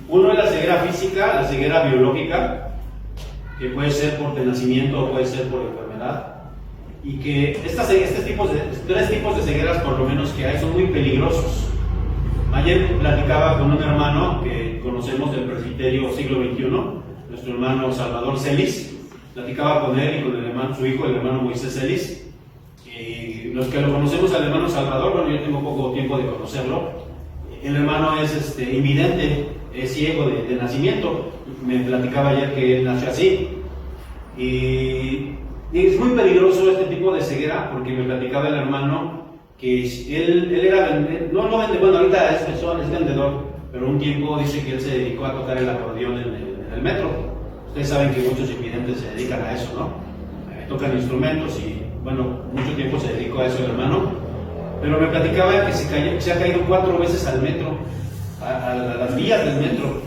Uno es la ceguera física, la ceguera biológica, que puede ser por de nacimiento o puede ser por enfermedad. Y que tres tipos de cegueras, por lo menos que hay, son muy peligrosos. Ayer platicaba con un hermano que conocemos del presbiterio siglo XXI, nuestro hermano Salvador Celis. Platicaba con él y con su hijo, el hermano Moisés Celis. Y los que lo conocemos al hermano Salvador, bueno, yo tengo poco tiempo de conocerlo. El hermano es invidente, es ciego de nacimiento. Me platicaba ayer que él nació así. Y es muy peligroso este tipo de ceguera, porque me platicaba el hermano que él era vendedor, no vendedor, bueno, ahorita es vendedor, pero un tiempo dice que él se dedicó a tocar el acordeón en el metro. Ustedes saben que muchos invidentes se dedican a eso, ¿no? Tocan instrumentos y, bueno, mucho tiempo se dedicó a eso el hermano. Pero me platicaba que se ha caído 4 veces al metro, a las vías del metro.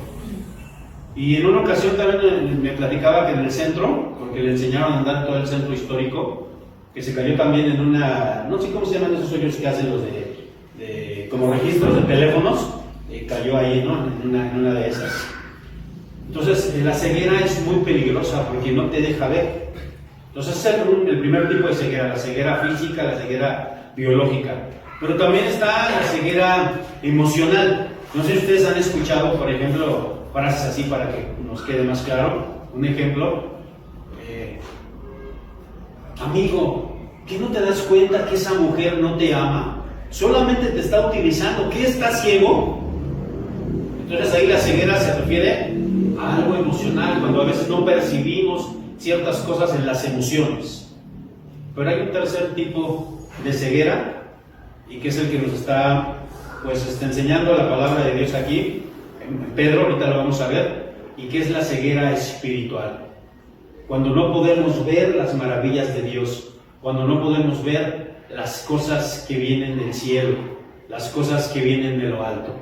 Y en una ocasión también me platicaba que en el centro, porque le enseñaron a andar todo el centro histórico, que se cayó también en una, no sé cómo se llaman esos hoyos que hacen los de como registros de teléfonos, cayó ahí, ¿no? En una de esas. Entonces, la ceguera es muy peligrosa porque no te deja ver. Entonces, ese es el primer tipo de ceguera, la ceguera física, la ceguera biológica. Pero también está la ceguera emocional. No sé si ustedes han escuchado, por ejemplo, frases así para que nos quede más claro. Un ejemplo, amigo, ¿qué no te das cuenta que esa mujer no te ama? Solamente te está utilizando. ¿Qué, estás ciego? Entonces ahí la ceguera se refiere a algo emocional, cuando a veces no percibimos ciertas cosas en las emociones. Pero hay un tercer tipo de ceguera, y que es el que nos está enseñando la palabra de Dios aquí, en Pedro, ahorita lo vamos a ver, y que es la ceguera espiritual. Cuando no podemos ver las maravillas de Dios, cuando no podemos ver las cosas que vienen del cielo, las cosas que vienen de lo alto.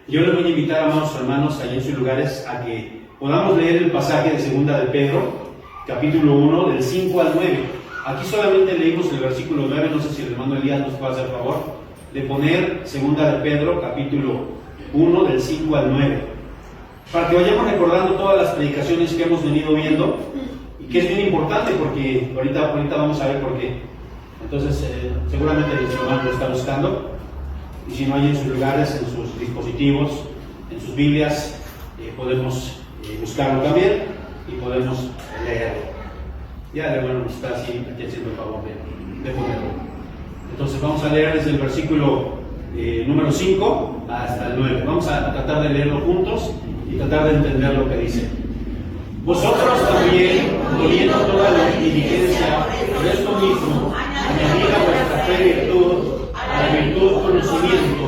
Yo les voy a invitar, amados hermanos, allá en sus lugares, a que podamos leer el pasaje de 2 de Pedro, capítulo 1, del 5 al 9. Aquí solamente leímos el versículo 9, no sé si el hermano Elías nos puede hacer favor de poner 2 de Pedro, capítulo 1, del 5 al 9. Para que vayamos recordando todas las predicaciones que hemos venido viendo, y que es bien importante porque ahorita vamos a ver por qué. Entonces, seguramente el hermano lo está buscando, y si no hay en sus lugares, en sus dispositivos, en sus Biblias, podemos buscarlo también y podemos leerlo. Ya el hermano nos está así aquí haciendo el favor de ponerlo. Entonces vamos a leer desde el versículo número 5 hasta el 9. Vamos a tratar de leerlo juntos y tratar de entender lo que dice. Vosotros también, poniendo toda la inteligencia por esto mismo, añadid a vuestra fe virtud, a la virtud conocimiento,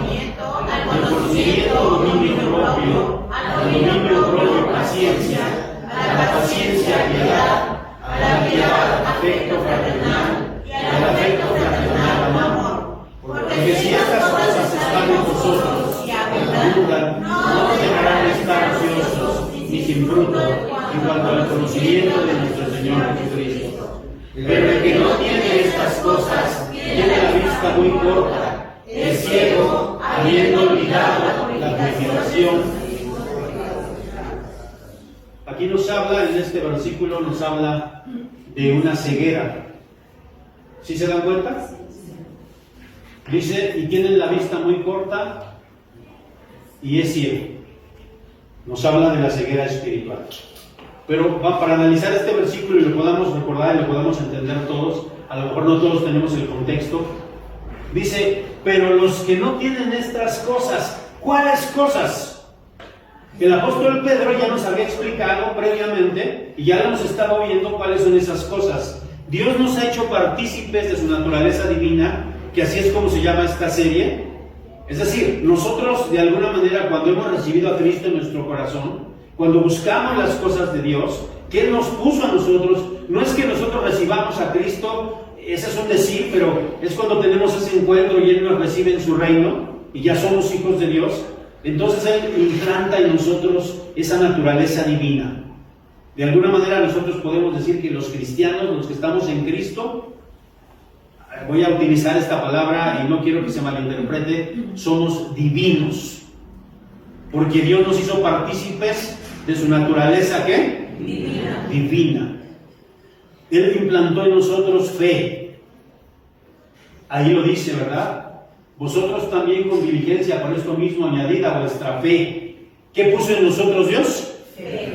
al conocimiento dominio propio, al dominio propio paciencia, a la paciencia piedad, a la piedad afecto fraternal y al afecto fraternal amor. Porque si estas cosas están en vosotros y abundan, no dejarán de estar ociosos ni sin fruto en cuanto al conocimiento de nuestro Señor Jesucristo. Pero el que no tiene estas cosas tiene la vista muy corta, es ciego, habiendo olvidado la purificación. Aquí nos habla, en este versículo nos habla de una ceguera. ¿Sí se dan cuenta? Dice, y tienen la vista muy corta y es ciego. Nos habla de la ceguera espiritual. Pero para analizar este versículo y lo podamos recordar y lo podamos entender todos, a lo mejor no todos tenemos el contexto. Dice, pero los que no tienen estas cosas, ¿cuáles cosas? El apóstol Pedro ya nos había explicado previamente, y ya lo hemos estado viendo cuáles son esas cosas. Dios nos ha hecho partícipes de su naturaleza divina, que así es como se llama esta serie. Es decir, nosotros de alguna manera, cuando hemos recibido a Cristo en nuestro corazón, cuando buscamos las cosas de Dios, que Él nos puso a nosotros, no es que nosotros recibamos a Cristo, ese es un decir, pero es cuando tenemos ese encuentro y Él nos recibe en su reino, y ya somos hijos de Dios. Entonces Él implanta en nosotros esa naturaleza divina. De alguna manera nosotros podemos decir que los cristianos, los que estamos en Cristo, voy a utilizar esta palabra y no quiero que se malinterprete, somos divinos. porque Dios nos hizo partícipes de su naturaleza, ¿qué? Divina. Él implantó en nosotros fe. Ahí lo dice, ¿verdad? Vosotros también con diligencia, por esto mismo, añadid a vuestra fe. ¿Qué puso en nosotros Dios? Fe.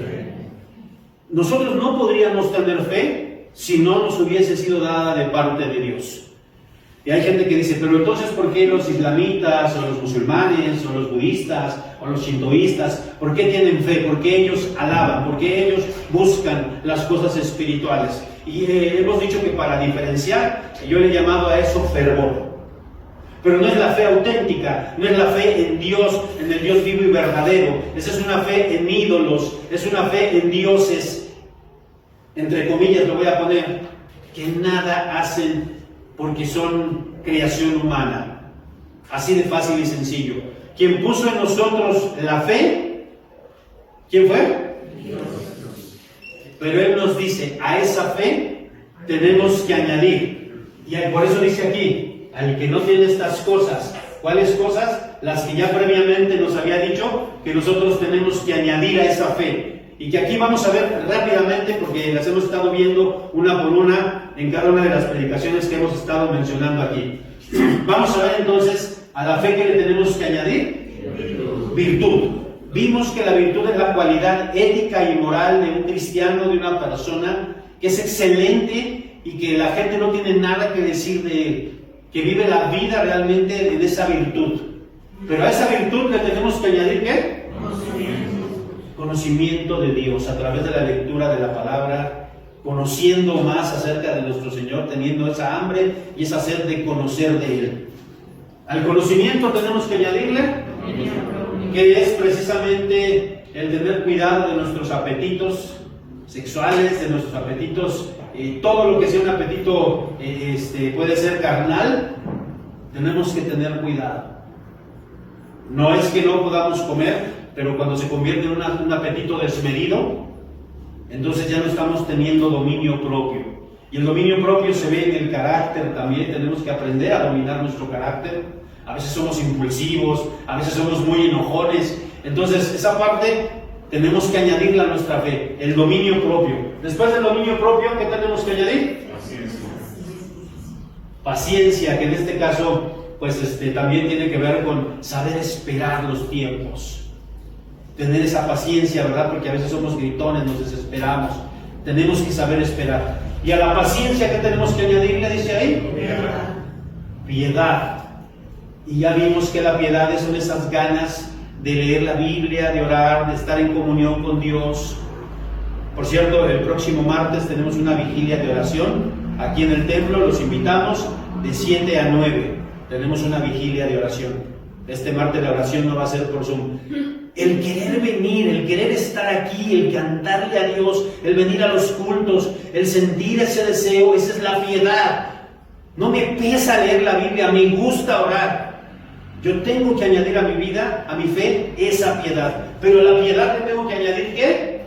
Nosotros no podríamos tener fe si no nos hubiese sido dada de parte de Dios. Y hay gente que dice, pero entonces ¿por qué los islamitas, o los musulmanes, o los budistas, o los shintoístas, por qué tienen fe? ¿Por qué ellos alaban? ¿Por qué ellos buscan las cosas espirituales? Y hemos dicho que para diferenciar, yo le he llamado a eso fervor. Pero no es la fe auténtica, no es la fe en Dios, en el Dios vivo y verdadero. Esa es una fe en ídolos, es una fe en dioses, entre comillas lo voy a poner, que nada hacen porque son creación humana. Así de fácil y sencillo. Quien puso en nosotros la fe, ¿quién fue? Dios. Pero Él nos dice, a esa fe tenemos que añadir. Y por eso dice aquí, al que no tiene estas cosas. ¿Cuáles cosas? Las que ya previamente nos había dicho que nosotros tenemos que añadir a esa fe. Y que aquí vamos a ver rápidamente, porque las hemos estado viendo una por una en cada una de las predicaciones que hemos estado mencionando aquí. Vamos a ver entonces a la fe que le tenemos que añadir. Virtud. Vimos que la virtud es la cualidad ética y moral de un cristiano, de una persona que es excelente y que la gente no tiene nada que decir de él, que vive la vida realmente en esa virtud. Pero a esa virtud le tenemos que añadir ¿qué? Conocimiento de Dios a través de la lectura de la palabra, conociendo más acerca de nuestro Señor, teniendo esa hambre y esa sed de conocer de Él. Al conocimiento tenemos que añadirle que es precisamente el tener cuidado de nuestros apetitos sexuales, de nuestros apetitos, todo lo que sea un apetito puede ser carnal, tenemos que tener cuidado. No es que no podamos comer, pero cuando se convierte en un apetito desmedido, entonces ya no estamos teniendo dominio propio. Y el dominio propio se ve en el carácter también, tenemos que aprender a dominar nuestro carácter. A veces somos impulsivos, a veces somos muy enojones. Entonces esa parte tenemos que añadirla a nuestra fe, el dominio propio. Después del dominio propio, ¿qué tenemos que añadir? Paciencia, que en este caso pues también tiene que ver con saber esperar los tiempos. Tener esa paciencia, ¿verdad? Porque a veces somos gritones, nos desesperamos. Tenemos que saber esperar. Y a la paciencia, ¿qué tenemos que añadirle? Dice ahí. Piedad. Y ya vimos que la piedad son esas ganas de leer la Biblia, de orar, de estar en comunión con Dios. Por cierto, el próximo martes tenemos una vigilia de oración aquí en el templo. Los invitamos de 7 a 9. Tenemos una vigilia de oración. Este martes la oración no va a ser por Zoom. El querer venir, el querer estar aquí, el cantarle a Dios, el venir a los cultos, el sentir ese deseo, esa es la piedad. No me pesa leer la Biblia, me gusta orar. Yo tengo que añadir a mi vida, a mi fe, esa piedad. Pero a la piedad le tengo que añadir ¿qué?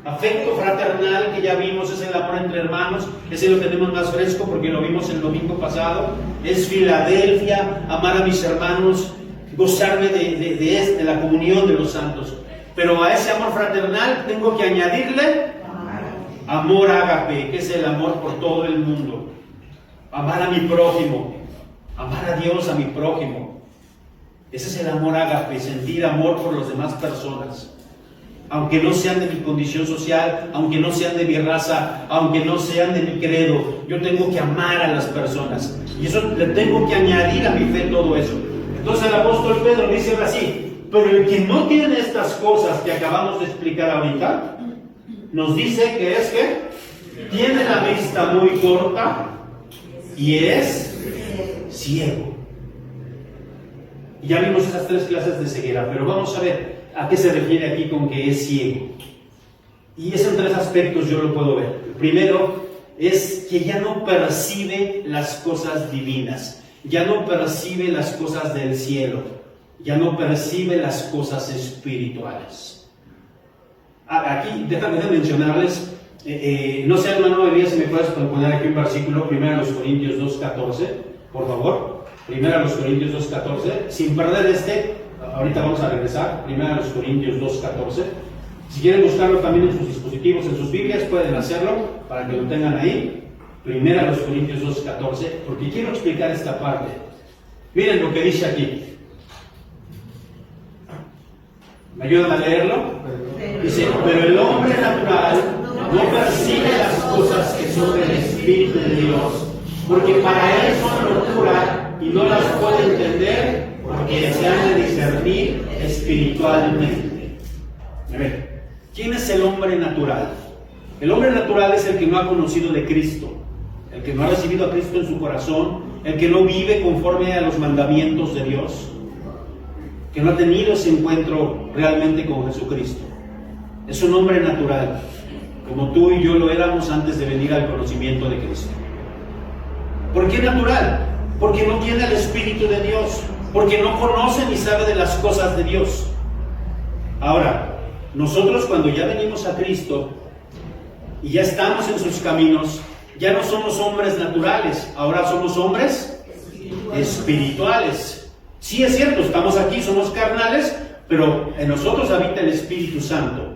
Afecto fraternal, que ya vimos, es el amor entre hermanos. Ese lo tenemos más fresco porque lo vimos el domingo pasado. Es Filadelfia, amar a mis hermanos, gozarme de la comunión de los santos. Pero a ese amor fraternal tengo que añadirle amor ágape, que es el amor por todo el mundo. Amar a mi prójimo, amar a Dios, a mi prójimo. Ese es el amor ágape, sentir amor por las demás personas. Aunque no sean de mi condición social, aunque no sean de mi raza, aunque no sean de mi credo, yo tengo que amar a las personas. Y eso le tengo que añadir a mi fe todo eso. Entonces el apóstol Pedro dice así, pero el que no tiene estas cosas que acabamos de explicar ahorita, nos dice que es que tiene la vista muy corta y es ciego. Y ya vimos esas 3 clases de ceguera, pero vamos a ver a qué se refiere aquí con que es ciego. Y es en 3 aspectos, yo lo puedo ver. El primero es que ya no percibe las cosas divinas, ya no percibe las cosas del cielo, ya no percibe las cosas espirituales. Aquí, déjame mencionarles, no sé, hermano Elías, si me puedes poner aquí un versículo, 1 Corintios 2:14, por favor. 1 Corintios 2:14, sin perder ahorita vamos a regresar, 1 Corintios 2:14. Si quieren buscarlo también en sus dispositivos, en sus Biblias, pueden hacerlo para que lo tengan ahí. 1 Corintios 2:14, porque quiero explicar esta parte. Miren lo que dice aquí. ¿Me ayudan a leerlo? Dice, pero el hombre natural no percibe las cosas que son del Espíritu de Dios, porque para él son locura y no las puede entender, porque se han de discernir espiritualmente. A ver, ¿quién es el hombre natural? El hombre natural es el que no ha conocido de Cristo, el que no ha recibido a Cristo en su corazón, el que no vive conforme a los mandamientos de Dios, que no ha tenido ese encuentro realmente con Jesucristo. Es un hombre natural, como tú y yo lo éramos antes de venir al conocimiento de Cristo. ¿Por qué natural? Porque no tiene el Espíritu de Dios, porque no conoce ni sabe de las cosas de Dios. Ahora, nosotros cuando ya venimos a Cristo y ya estamos en sus caminos, ya no somos hombres naturales, ahora somos hombres espirituales. Sí, es cierto, estamos aquí, somos carnales, pero en nosotros habita el Espíritu Santo.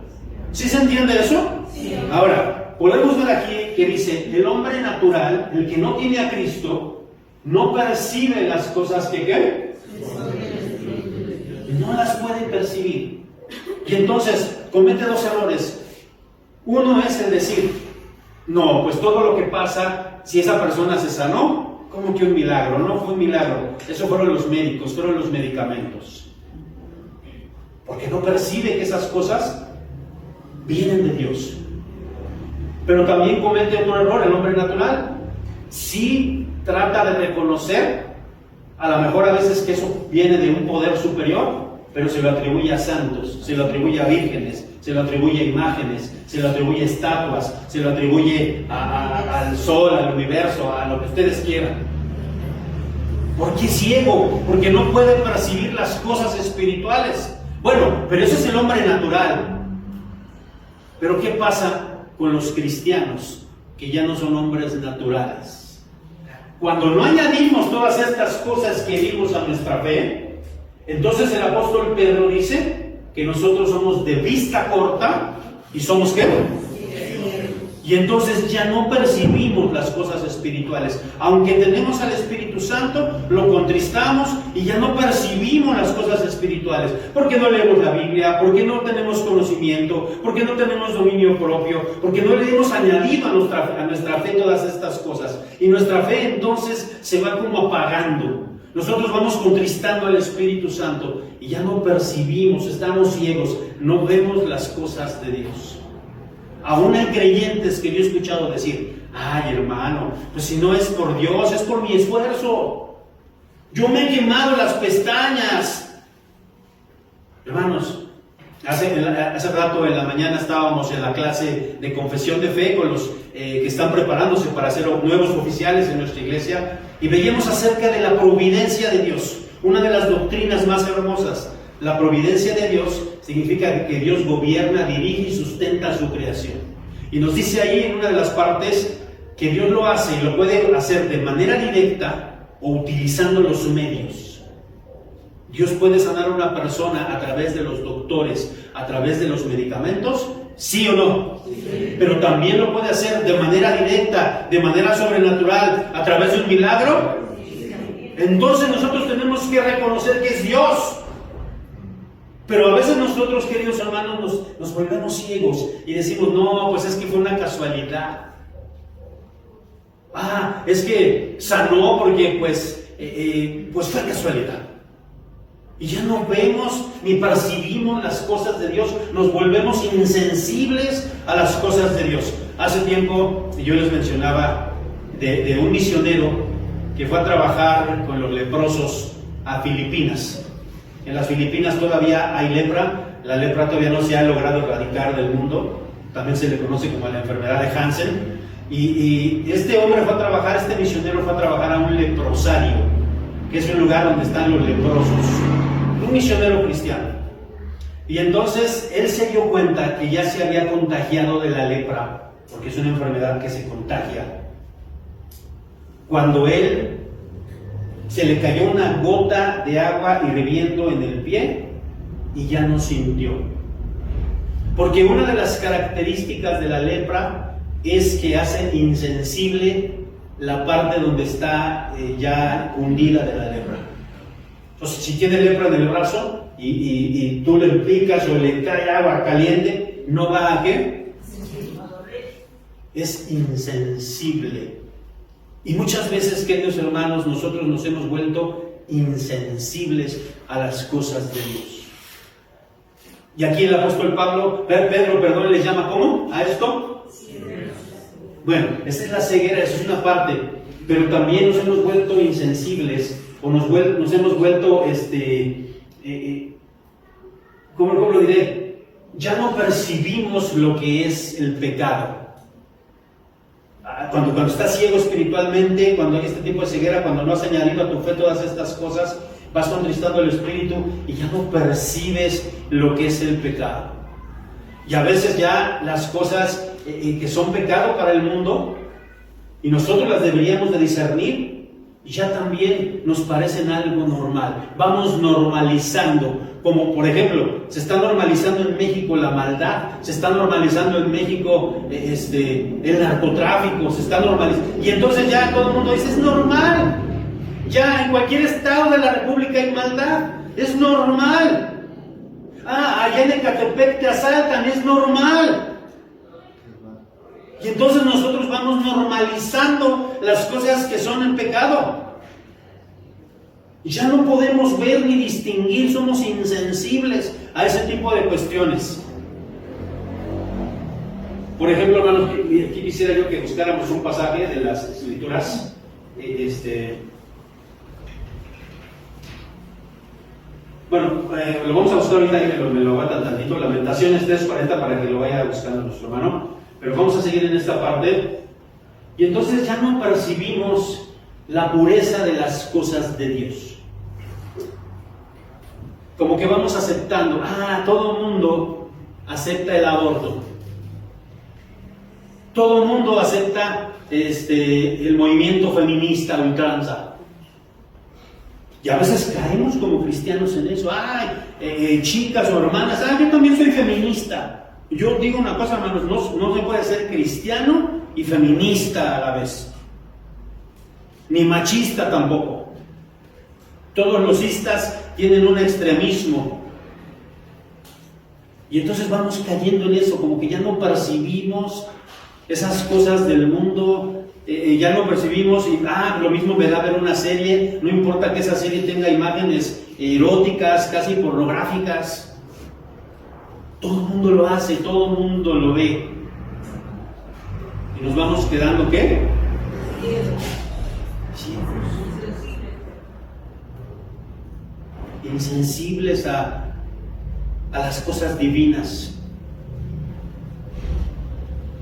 ¿Sí se entiende eso? Sí. Ahora, podemos ver aquí que dice, el hombre natural, el que no tiene a Cristo, no percibe las cosas que ¿qué? No las puede percibir. Y entonces comete dos errores. Uno es el decir, no, pues todo lo que pasa, si esa persona se sanó, ¿cómo que un milagro? No fue un milagro. Eso fueron los médicos, fueron los medicamentos. Porque no percibe que esas cosas vienen de Dios. Pero también comete otro error el hombre natural. Sí trata de reconocer, a lo mejor a veces que eso viene de un poder superior, pero se lo atribuye a santos, se lo atribuye a vírgenes, se lo atribuye a imágenes, se lo atribuye a estatuas, se lo atribuye al sol, al universo, a lo que ustedes quieran. ¿Por qué ciego? Porque no puede percibir las cosas espirituales. Bueno, pero ese es el hombre natural. Pero ¿qué pasa con los cristianos que ya no son hombres naturales? Cuando no añadimos todas estas cosas que vimos a nuestra fe, entonces el apóstol Pedro dice que nosotros somos de vista corta y somos ¿qué? Y entonces ya no percibimos las cosas espirituales. Aunque tenemos al Espíritu Santo, lo contristamos y ya no percibimos las cosas espirituales. Porque no leemos la Biblia, porque no tenemos conocimiento, porque no tenemos dominio propio, porque no le hemos añadido a nuestra fe todas estas cosas. Y nuestra fe entonces se va como apagando. Nosotros vamos contristando al Espíritu Santo y ya no percibimos, estamos ciegos, no vemos las cosas de Dios. Aún hay creyentes que yo he escuchado decir, ay hermano, pues si no es por Dios, es por mi esfuerzo. Yo me he quemado las pestañas. Hermanos, hace rato en la mañana estábamos en la clase de confesión de fe con los que están preparándose para ser nuevos oficiales en nuestra iglesia y veíamos acerca de la providencia de Dios, una de las doctrinas más hermosas. La providencia de Dios significa que Dios gobierna, dirige y sustenta su creación. Y nos dice ahí en una de las partes que Dios lo hace y lo puede hacer de manera directa o utilizando los medios. Dios puede sanar a una persona a través de los doctores, a través de los medicamentos, ¿sí o no? Sí. Pero también lo puede hacer de manera directa, de manera sobrenatural, a través de un milagro. Sí. Entonces nosotros tenemos que reconocer que es Dios. Pero a veces nosotros, queridos hermanos, nos volvemos ciegos y decimos, no, pues es que fue una casualidad. Es que sanó porque pues fue casualidad. Y ya no vemos ni percibimos las cosas de Dios, nos volvemos insensibles a las cosas de Dios. Hace tiempo yo les mencionaba de un misionero que fue a trabajar con los leprosos a Filipinas. En las Filipinas todavía hay lepra, la lepra todavía no se ha logrado erradicar del mundo, también se le conoce como la enfermedad de Hansen, y este hombre fue a trabajar, este misionero fue a trabajar a un leprosario, que es un lugar donde están los leprosos, un misionero cristiano, y entonces él se dio cuenta que ya se había contagiado de la lepra, porque es una enfermedad que se contagia, cuando él se le cayó una gota de agua hirviendo en el pie y ya no sintió. Porque una de las características de la lepra es que hace insensible la parte donde está ya hundida de la lepra. Entonces, si tiene lepra en el brazo y tú le picas o le cae agua caliente, ¿no va a qué? Es insensible. Y muchas veces, queridos hermanos, nosotros nos hemos vuelto insensibles a las cosas de Dios. Y aquí el apóstol Pedro, les llama ¿cómo? ¿A esto? Bueno, esa es la ceguera, esa es una parte, pero también nos hemos vuelto insensibles, o nos hemos vuelto, ¿cómo lo diré? Ya no percibimos lo que es el pecado. Cuando estás ciego espiritualmente, cuando hay este tipo de ceguera, cuando no has añadido a tu fe todas estas cosas, vas contristando el espíritu y ya no percibes lo que es el pecado. Y a veces ya las cosas que son pecado para el mundo, y nosotros las deberíamos de discernir, ya también nos parecen algo normal. Vamos normalizando, como por ejemplo, se está normalizando en México la maldad, se está normalizando en México el narcotráfico, se está normalizando, y entonces ya todo el mundo dice, es normal. Ya en cualquier estado de la República hay maldad, es normal. Allá en Ecatepec te asaltan, es normal. Y entonces nosotros vamos normalizando las cosas que son el pecado. Ya no podemos ver ni distinguir, somos insensibles a ese tipo de cuestiones. Por ejemplo, hermanos, aquí quisiera yo que buscáramos un pasaje de las Escrituras. Bueno, lo vamos a buscar ahorita y me lo aguantan tantito. Lamentaciones 3:40 para que lo vaya buscando nuestro hermano. Pero vamos a seguir en esta parte. Y entonces ya no percibimos la pureza de las cosas de Dios. Como que vamos aceptando. Todo el mundo acepta el aborto. Todo el mundo acepta el movimiento feminista ultranza. Y a veces caemos como cristianos en eso. Chicas o hermanas, yo también soy feminista. Yo digo una cosa, hermanos, no se puede ser cristiano y feminista a la vez. Ni machista tampoco. Todos los istas tienen un extremismo. Y entonces vamos cayendo en eso, como que ya no percibimos esas cosas del mundo. Ya no percibimos y lo mismo me da ver una serie, no importa que esa serie tenga imágenes eróticas, casi pornográficas. Todo el mundo lo hace, todo el mundo lo ve. Y nos vamos quedando, ¿qué? Insensibles a las cosas divinas.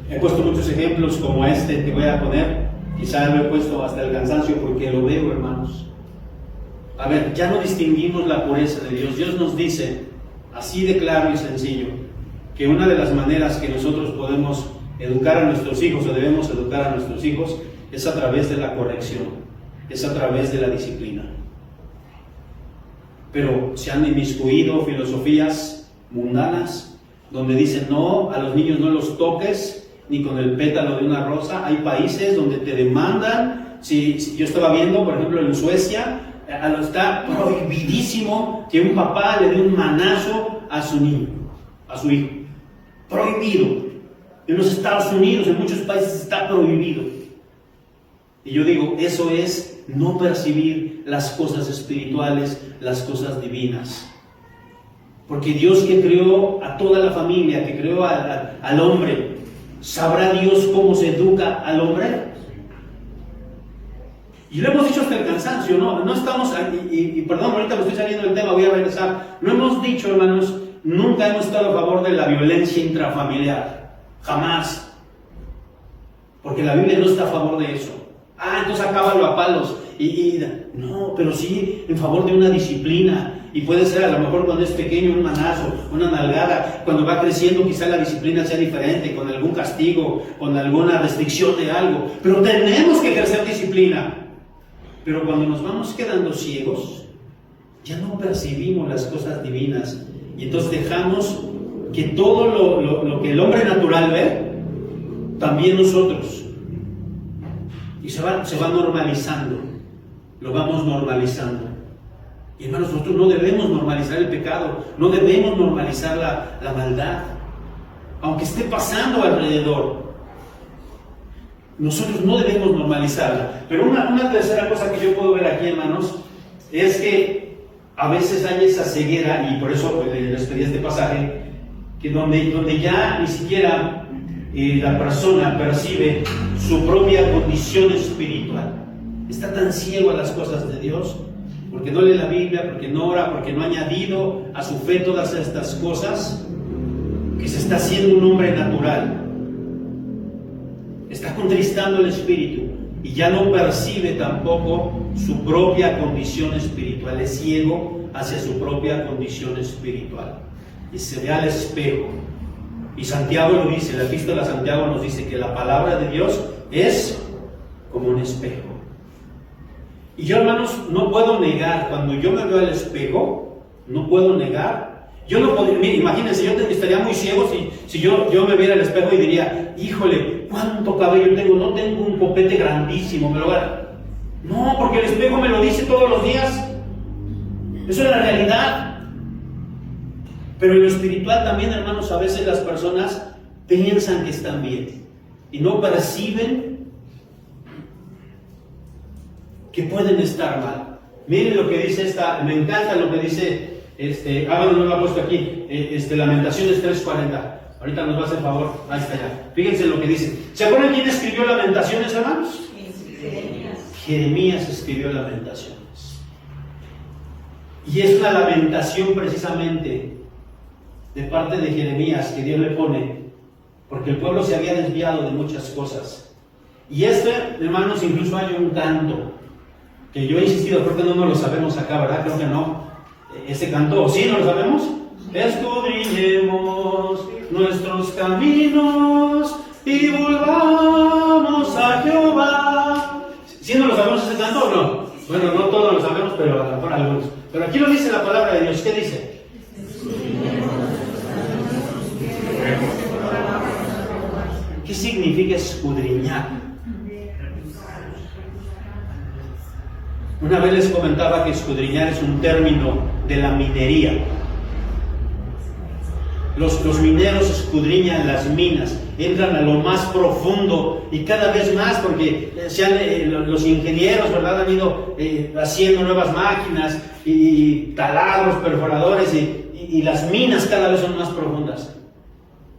He puesto muchos ejemplos como este que voy a poner. Quizá lo he puesto hasta el cansancio porque lo veo, hermanos. A ver, ya no distinguimos la pureza de Dios. Dios nos dice, así de claro y sencillo, que una de las maneras que nosotros podemos educar a nuestros hijos o debemos educar a nuestros hijos es a través de la corrección, es a través de la disciplina. Pero se han inmiscuido filosofías mundanas donde dicen no, a los niños no los toques ni con el pétalo de una rosa. Hay países donde te demandan. Si yo estaba viendo, por ejemplo, en Suecia, está prohibidísimo que un papá le dé un manazo a su niño, a su hijo. Prohibido. En los Estados Unidos, en muchos países está prohibido. Y yo digo, eso es no percibir las cosas espirituales, las cosas divinas. Porque Dios, que creó a toda la familia, que creó al hombre, ¿sabrá Dios cómo se educa al hombre? Y lo hemos dicho hasta el cansancio, no estamos, y perdón, ahorita me estoy saliendo del tema, voy a regresar. No hemos dicho, hermanos, nunca hemos estado a favor de la violencia intrafamiliar, jamás. Porque la Biblia no está a favor de eso. Entonces acábalo a palos. No, pero sí en favor de una disciplina. Y puede ser a lo mejor cuando es pequeño un manazo, una nalgada. Cuando va creciendo quizá la disciplina sea diferente, con algún castigo, con alguna restricción de algo. Pero tenemos que ejercer disciplina. Pero cuando nos vamos quedando ciegos, ya no percibimos las cosas divinas Y entonces dejamos que todo lo que el hombre natural ve, también nosotros. Y se va normalizando. Lo vamos normalizando. Y hermanos, nosotros no debemos normalizar el pecado. No debemos normalizar la maldad. Aunque esté pasando alrededor. Nosotros no debemos normalizarla. Pero una tercera cosa que yo puedo ver aquí, hermanos, es que a veces hay esa ceguera, y por eso les pedí este pasaje, que donde ya ni siquiera la persona percibe su propia condición espiritual. Está tan ciego a las cosas de Dios, porque no lee la Biblia, porque no ora, porque no ha añadido a su fe todas estas cosas, que se está haciendo un hombre natural. Está contristando el espíritu y ya no percibe tampoco su propia condición espiritual. Es ciego hacia su propia condición espiritual y se ve al espejo. Y Santiago lo dice, la epístola de Santiago nos dice que la palabra de Dios es como un espejo. Y yo, hermanos, no puedo negar, cuando yo me veo al espejo, no puedo negar. Yo no podría, mire, imagínense, yo estaría muy ciego si yo me viera al espejo y diría, híjole, ¿cuánto cabello tengo? No tengo un copete grandísimo, no, porque el espejo me lo dice todos los días. Eso es la realidad. Pero en lo espiritual también, hermanos, a veces las personas piensan que están bien y no perciben que pueden estar mal. Miren lo que dice me encanta lo que dice, no lo ha puesto aquí, Lamentaciones 3:40. Ahorita nos va a hacer favor, ahí está ya. Fíjense lo que dice. ¿Se acuerdan quién escribió Lamentaciones, hermanos? Jeremías escribió Lamentaciones. Y es una lamentación precisamente de parte de Jeremías que Dios le pone, porque el pueblo se había desviado de muchas cosas. Y hermanos, incluso hay un canto que yo he insistido, creo que no nos lo sabemos acá, ¿verdad? Creo que no. Ese canto, ¿sí no lo sabemos? Escudriñemos nuestros caminos y volvamos a Jehová. ¿Sí no lo sabemos ese canto o no? Bueno, no todos lo sabemos, pero a lo mejor algunos. Pero aquí lo dice la palabra de Dios. ¿Qué dice? ¿Qué significa escudriñar? Una vez les comentaba que escudriñar es un término de la minería. Los mineros escudriñan las minas, entran a lo más profundo y cada vez más, porque los ingenieros, ¿verdad?, han ido haciendo nuevas máquinas y taladros, perforadores, y las minas cada vez son más profundas.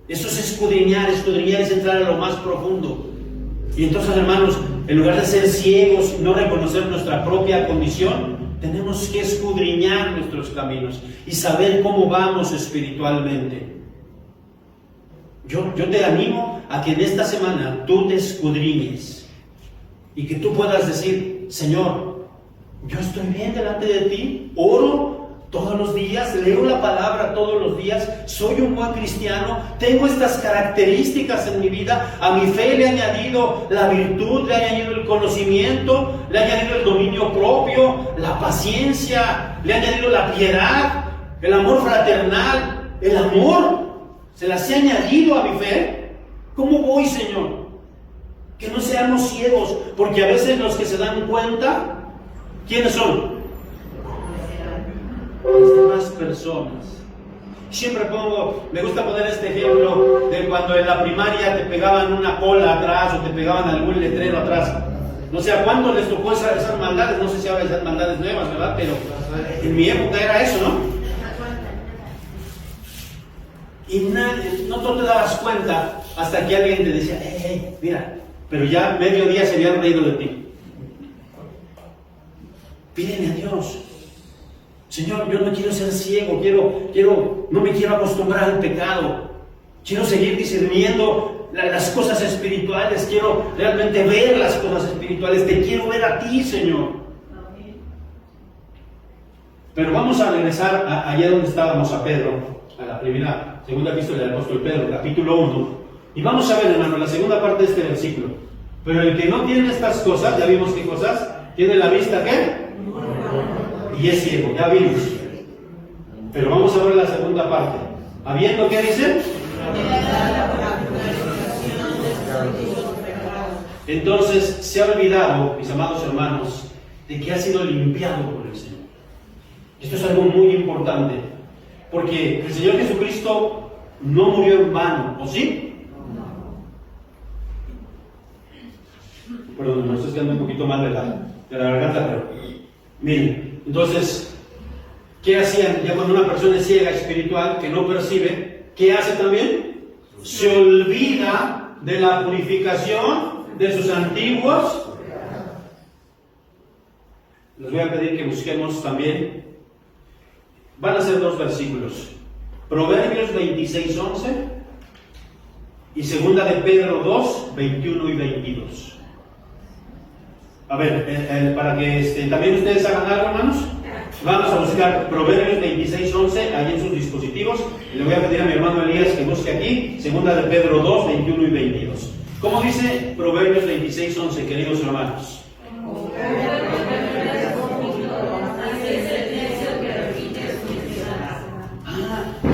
Eso es escudriñar es entrar a lo más profundo. Y entonces, hermanos, en lugar de ser ciegos, no reconocer nuestra propia condición, tenemos que escudriñar nuestros caminos y saber cómo vamos espiritualmente. Yo te animo a que en esta semana tú te escudriñes y que tú puedas decir, Señor, yo estoy bien delante de ti, oro todos los días, leo la palabra todos los días, soy un buen cristiano, tengo estas características en mi vida, a mi fe le he añadido la virtud, le he añadido el conocimiento, le he añadido el dominio propio, la paciencia, le he añadido la piedad, el amor fraternal, el amor, se las he añadido a mi fe. ¿Cómo voy, Señor? Que no seamos ciegos, porque a veces los que se dan cuenta, ¿quiénes son? Las demás personas. Siempre me gusta poner este ejemplo de cuando en la primaria te pegaban una cola atrás o te pegaban algún letrero atrás. No sé a cuántos les tocó esas maldades, no sé si ahora esas maldades nuevas, ¿verdad? Pero en mi época era eso, ¿no? Y no tú te dabas cuenta hasta que alguien te decía, mira, pero ya medio día se habían reído de ti. Pídele a Dios. Señor, yo no quiero ser ciego, no me quiero acostumbrar al pecado. Quiero seguir discerniendo las cosas espirituales, quiero realmente ver las cosas espirituales, te quiero ver a ti, Señor. Pero vamos a regresar allá donde estábamos, a Pedro, a la segunda epístola del apóstol Pedro, capítulo 1. Y vamos a ver, hermano, la segunda parte de este versículo. Pero el que no tiene estas cosas, ya vimos qué cosas, tiene la vista, ¿qué? Y es ciego, ya vimos. Pero vamos a ver la segunda parte. ¿Habiendo qué dice? Entonces se ha olvidado, mis amados hermanos, de que ha sido limpiado por el Señor. Esto es algo muy importante, porque el Señor Jesucristo no murió en vano, ¿o sí? Perdón, me estoy quedando un poquito mal de la garganta, pero miren, entonces, ¿qué hacían? Ya cuando una persona es ciega espiritual, que no percibe, ¿qué hace también? Se olvida de la purificación de sus antiguos. Les voy a pedir que busquemos también. Van a ser 2 versículos. Proverbios 26:11 y segunda de Pedro 2, 21 y 22. A ver, para que también ustedes hagan algo, hermanos. Vamos a buscar Proverbios 26:11 ahí en sus dispositivos. Y le voy a pedir a mi hermano Elías que busque aquí, segunda de Pedro 2, 21 y 22. ¿Cómo dice Proverbios 26:11, queridos hermanos?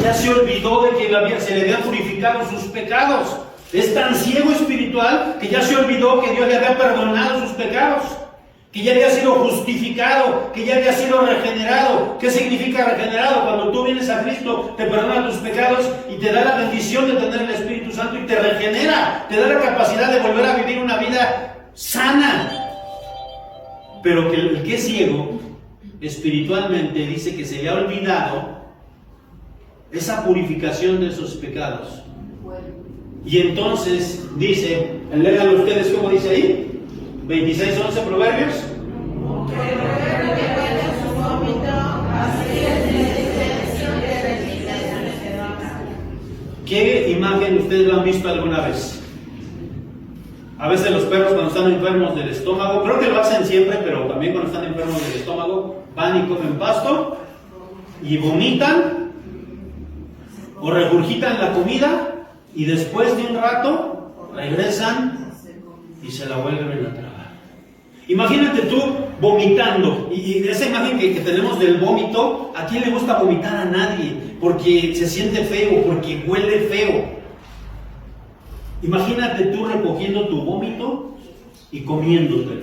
Ya se olvidó de que se le habían purificado sus pecados. Es tan ciego espiritual que ya se olvidó que Dios le había perdonado sus pecados, que ya había sido justificado, que ya había sido regenerado. ¿Qué significa regenerado? Cuando tú vienes a Cristo, te perdona tus pecados y te da la bendición de tener el Espíritu Santo y te regenera, te da la capacidad de volver a vivir una vida sana. Pero que el que es ciego espiritualmente dice que se le ha olvidado esa purificación de esos pecados. Y entonces dice, léanlo ustedes cómo dice ahí, 26:11 Proverbios. ¿Qué imagen ustedes lo han visto alguna vez? A veces los perros cuando están enfermos del estómago, creo que lo hacen siempre, pero también cuando están enfermos del estómago, van y comen pasto y vomitan o regurgitan la comida y después de un rato regresan y se la vuelven a tragar. Imagínate tú vomitando, y esa imagen que tenemos del vómito, ¿a quién le gusta vomitar? A nadie, porque se siente feo, porque huele feo. Imagínate tú recogiendo tu vómito y comiéndotelo.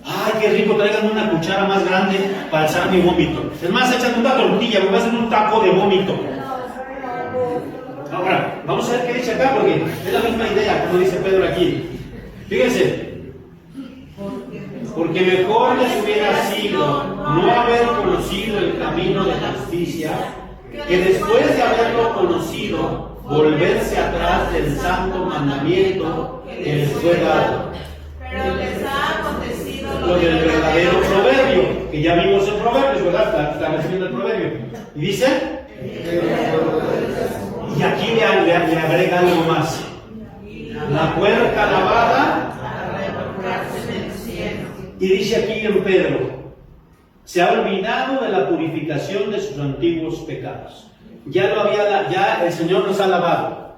¡Ay, qué rico! Traigan una cuchara más grande para alzar mi vómito. Es más, échame una tortilla, me voy a hacer un taco de vómito. Ahora, vamos a ver qué dice acá, porque es la misma idea, como dice Pedro aquí. Fíjense, porque mejor les hubiera sido no haber conocido el camino de justicia, que después de haberlo conocido, volverse atrás del santo mandamiento que les fue dado. Pero les ha acontecido Lo del verdadero proverbio, que ya vimos en Proverbios, ¿verdad? Está recibiendo el proverbio. Y dice, y aquí le agrega algo más. La puerta lavada. Y dice aquí en Pedro, se ha olvidado de la purificación de sus antiguos pecados. Ya el Señor nos ha lavado.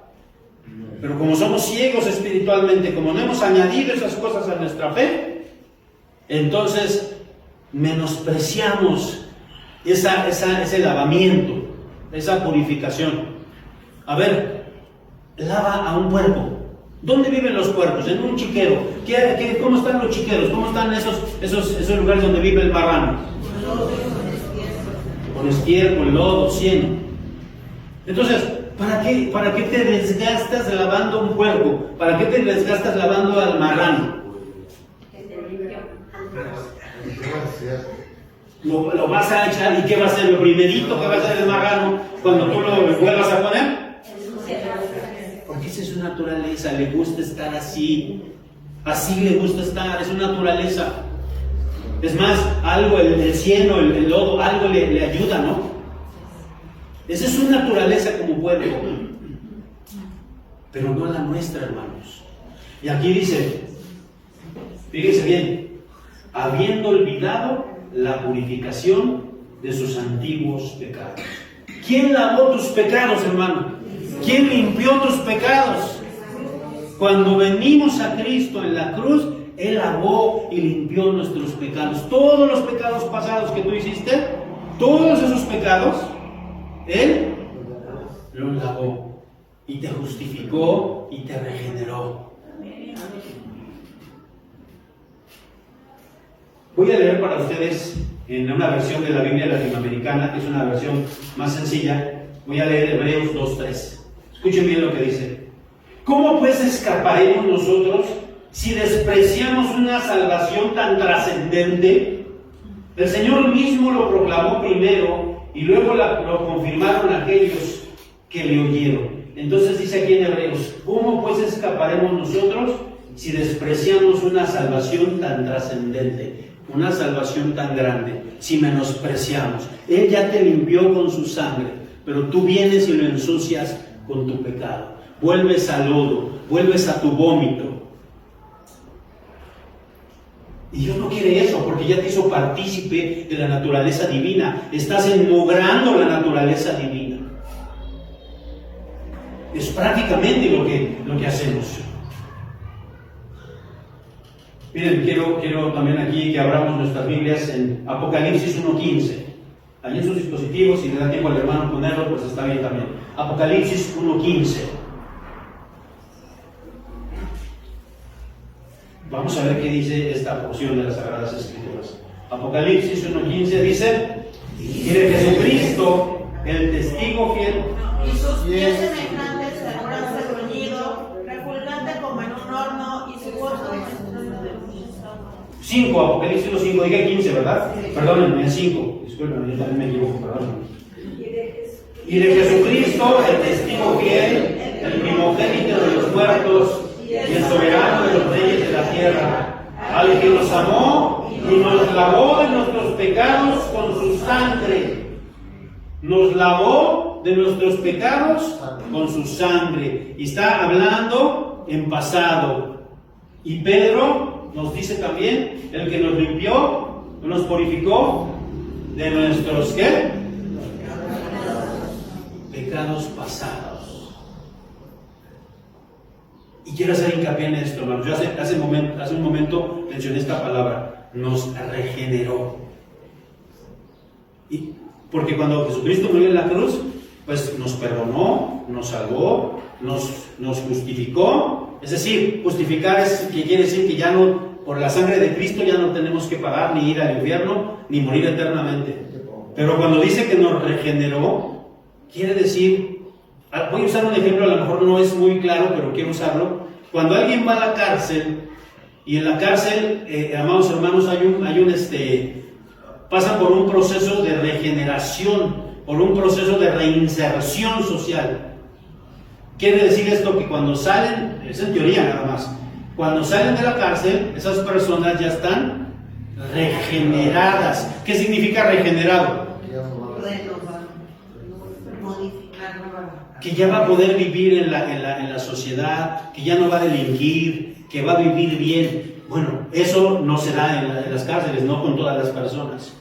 Pero como somos ciegos espiritualmente, como no hemos añadido esas cosas a nuestra fe, entonces menospreciamos ese lavamiento, esa purificación. A ver, lava a un puerco. ¿Dónde viven los puercos? En un chiquero. ¿Cómo están los chiqueros? ¿Cómo están esos lugares donde vive el marrano? Con estiércol, lodo, cieno. Entonces, ¿para qué te desgastas lavando un puerco? ¿Para qué te desgastas lavando al marrano? Lo vas a echar, ¿y qué va a ser? Lo primerito que va a hacer el marrano cuando tú lo vuelvas a poner. Porque esa es su naturaleza, le gusta estar así le gusta estar, es su naturaleza. Es más, algo, el cieno, el lodo, algo le ayuda, ¿no? Esa es su naturaleza como pueblo, pero no la nuestra, hermanos. Y aquí dice, fíjense bien, habiendo olvidado la purificación de sus antiguos pecados. ¿Quién lavó tus pecados, hermano? ¿Quién limpió tus pecados? Cuando venimos a Cristo en la cruz, Él lavó y limpió nuestros pecados. Todos los pecados pasados que tú hiciste, todos esos pecados, Él lo lavó y te justificó y te regeneró. Voy a leer para ustedes en una versión de la Biblia latinoamericana, que es una versión más sencilla. Voy a leer Hebreos 2:3. Escuchen bien lo que dice. ¿Cómo pues escaparemos nosotros si despreciamos una salvación tan trascendente? El Señor mismo lo proclamó primero y luego lo confirmaron aquellos que le oyeron. Entonces dice aquí en Hebreos, ¿cómo pues escaparemos nosotros si despreciamos una salvación tan trascendente? Una salvación tan grande, si menospreciamos. Él ya te limpió con su sangre, pero tú vienes y lo ensucias con tu pecado. Vuelves al lodo, vuelves a tu vómito. Y Dios no quiere eso, porque ya te hizo partícipe de la naturaleza divina. Estás enmugrando la naturaleza divina. Es prácticamente lo que hacemos. Miren, quiero también aquí que abramos nuestras Biblias en Apocalipsis 1:15. Allí en sus dispositivos, si le da tiempo al hermano ponerlo, pues está bien también. Apocalipsis 1:15. Vamos a ver qué dice esta porción de las Sagradas Escrituras. Apocalipsis 1:15 dice, y de Jesucristo, el testigo fiel, y sus pies semejantes al bronce bruñido, refulgante como en un horno, y su voz como estruendo de muchas aguas. 5, Apocalipsis 1:5, dije 15, ¿verdad? Perdónenme, 5. Disculpen, yo también me equivoco, perdónenme. Y de Jesucristo, el testigo fiel, el primogénito de los muertos, y el soberano de los reyes de la tierra, al que nos amó y nos lavó de nuestros pecados con su sangre. Nos lavó de nuestros pecados con su sangre. Y está hablando en pasado. Y Pedro nos dice también, el que nos limpió, nos purificó de nuestros, ¿qué? Pecados pasados. Y quiero hacer hincapié en esto, hermanos. Yo hace un momento mencioné esta palabra, nos regeneró. Y porque cuando Jesucristo murió en la cruz, pues nos perdonó, nos salvó, nos justificó. Es decir, justificar es que quiere decir que ya no, por la sangre de Cristo ya no tenemos que pagar ni ir al infierno ni morir eternamente. Pero cuando dice que nos regeneró, quiere decir, voy a usar un ejemplo, a lo mejor no es muy claro, pero quiero usarlo. Cuando alguien va a la cárcel, y en la cárcel, amados hermanos, pasan por un proceso de regeneración, por un proceso de reinserción social. Quiere decir esto que cuando salen, es en teoría nada más, cuando salen de la cárcel, esas personas ya están regeneradas. ¿Qué significa regenerado? Que ya va a poder vivir en la sociedad, que ya no va a delinquir, que va a vivir bien. Bueno, eso no se da en las cárceles, no con todas las personas.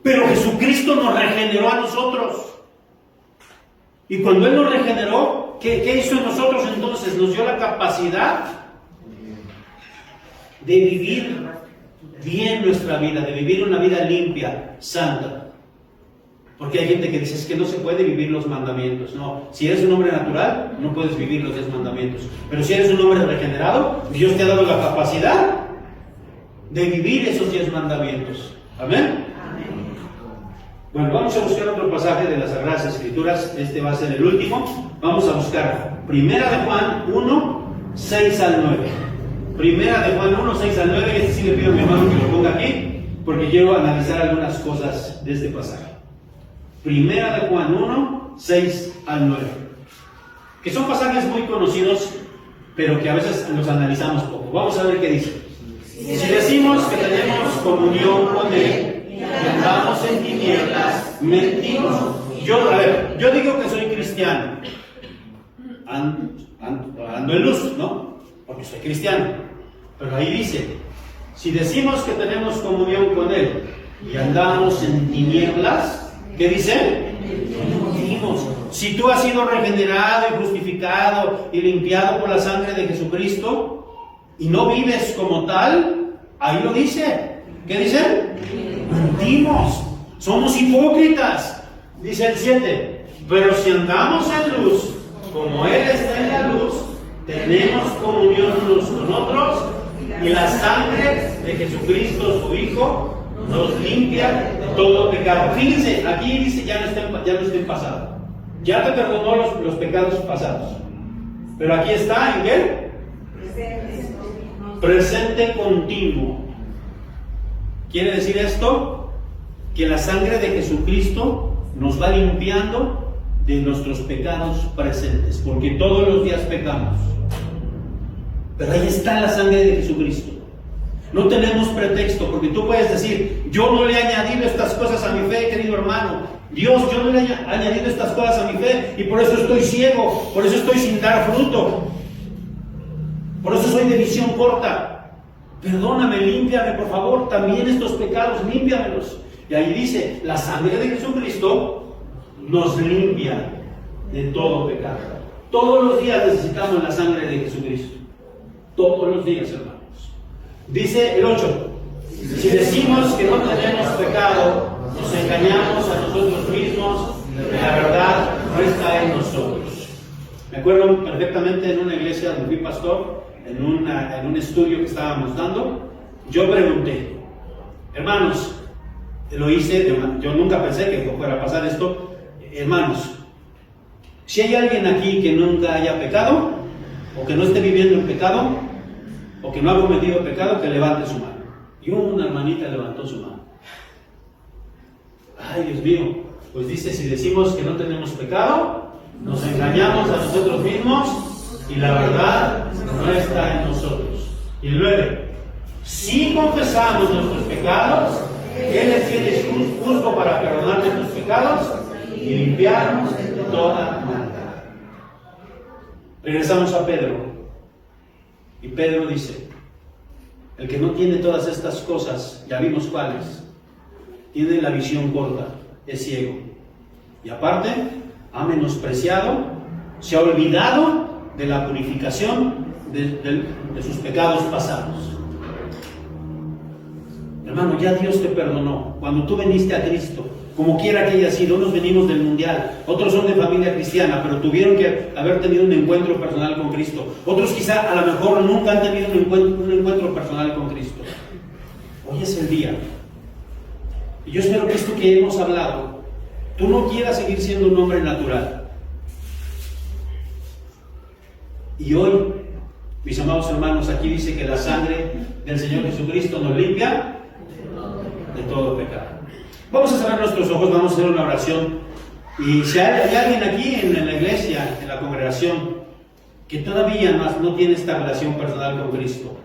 Pero Jesucristo nos regeneró a nosotros. Y cuando Él nos regeneró, ¿qué hizo en nosotros entonces? Nos dio la capacidad de vivir bien nuestra vida, de vivir una vida limpia, santa. Porque hay gente que dice, es que no se puede vivir los mandamientos. No, si eres un hombre natural, no puedes vivir los 10 mandamientos. Pero si eres un hombre regenerado, Dios te ha dado la capacidad de vivir esos 10 mandamientos. ¿Amén? Bueno, vamos a buscar otro pasaje de las Sagradas Escrituras. Este va a ser el último. Vamos a buscar Primera de Juan 1, 6 al 9. Primera de Juan 1, 6 al 9. Este sí le pido a mi hermano que lo ponga aquí, porque quiero analizar algunas cosas de este pasaje. Primera de Juan 1, 6 al 9. Que son pasajes muy conocidos, pero que a veces los analizamos poco. Vamos a ver qué dice. Si decimos que tenemos comunión con Él y andamos en tinieblas, mentimos. Yo digo que soy cristiano. Ando en luz, ¿no? Porque soy cristiano. Pero ahí dice, si decimos que tenemos comunión con Él y andamos en tinieblas, ¿qué dice? Mentimos. Si tú has sido regenerado y justificado y limpiado por la sangre de Jesucristo y no vives como tal, ahí lo dice. ¿Qué dice? Mentimos. Somos hipócritas. Dice el 7, pero si andamos en luz, como Él está en la luz, tenemos comunión unos con otros, y la sangre de Jesucristo, su Hijo, nos limpia de todo pecado. Fíjense, aquí dice ya no está en pasado. Ya te perdonó los pecados pasados. Pero aquí está, ¿en qué? Presente continuo. ¿Quiere decir esto? Que la sangre de Jesucristo nos va limpiando de nuestros pecados presentes, porque todos los días pecamos. Pero ahí está la sangre de Jesucristo. No tenemos pretexto, porque tú puedes decir, yo no le he añadido estas cosas a mi fe, querido hermano. Dios, yo no le he añadido estas cosas a mi fe y por eso estoy ciego, por eso estoy sin dar fruto. Por eso soy de visión corta. Perdóname, límpiame, por favor, también estos pecados, límpiamelos. Y ahí dice, la sangre de Jesucristo nos limpia de todo pecado. Todos los días necesitamos la sangre de Jesucristo. Todos los días, hermanos. Dice el 8, si decimos que no tenemos pecado, nos engañamos a nosotros mismos, la verdad no está en nosotros. Me acuerdo perfectamente en una iglesia donde fui pastor, en un estudio que estábamos dando, yo pregunté, hermanos, lo hice, yo nunca pensé que fuera a pasar esto, hermanos, si hay alguien aquí que nunca haya pecado, o que no esté viviendo en pecado, o que no ha cometido pecado, que levante su mano. Y una hermanita levantó su mano. Ay, Dios mío, pues dice, si decimos que no tenemos pecado, nos engañamos a nosotros mismos y la verdad no está en nosotros. Y el 9, si confesamos nuestros pecados, Él es fiel y justo para perdonar nuestros pecados y limpiarnos de toda maldad. Regresamos a Pedro. Y Pedro dice, el que no tiene todas estas cosas, ya vimos cuáles, tiene la visión corta, es ciego. Y aparte, ha menospreciado, se ha olvidado de la purificación de sus pecados pasados. Hermano, ya Dios te perdonó. Cuando tú viniste a Cristo, como quiera que haya sido, unos venimos del mundial, otros son de familia cristiana, pero tuvieron que haber tenido un encuentro personal con Cristo. Otros quizá a lo mejor nunca han tenido un encuentro personal con Cristo. Hoy es el día. Y yo espero que esto que hemos hablado, tú no quieras seguir siendo un hombre natural. Y hoy, mis amados hermanos, aquí dice que la sangre del Señor Jesucristo nos limpia de todo pecado. Vamos a cerrar nuestros ojos, vamos a hacer una oración. Y si hay alguien aquí en la iglesia, en la congregación, que todavía no tiene esta relación personal con Cristo,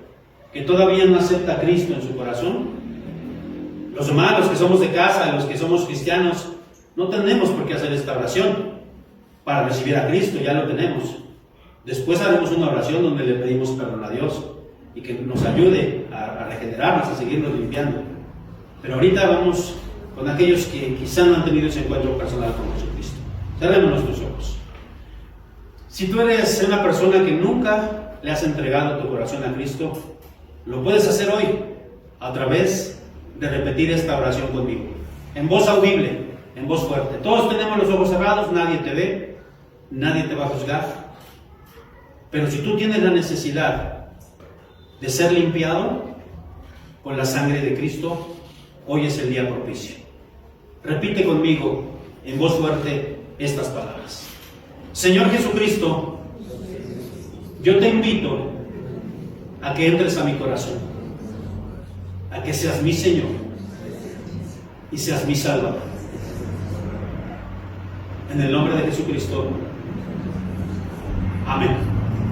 que todavía no acepta a Cristo en su corazón, los demás, los que somos de casa, los que somos cristianos, no tenemos por qué hacer esta oración para recibir a Cristo, ya lo tenemos. Después haremos una oración donde le pedimos perdón a Dios y que nos ayude a regenerarnos, a seguirnos limpiando. Pero ahorita vamos con aquellos que quizá no han tenido ese encuentro personal con Jesucristo. Cerremos nuestros ojos. Si tú eres una persona que nunca le has entregado tu corazón a Cristo, lo puedes hacer hoy a través de repetir esta oración conmigo, en voz audible, en voz fuerte. Todos tenemos los ojos cerrados, nadie te ve, nadie te va a juzgar. Pero si tú tienes la necesidad de ser limpiado con la sangre de Cristo, hoy es el día propicio. Repite conmigo en voz fuerte estas palabras. Señor Jesucristo, yo te invito a que entres a mi corazón, a que seas mi Señor y seas mi Salvador. En el nombre de Jesucristo. Amén.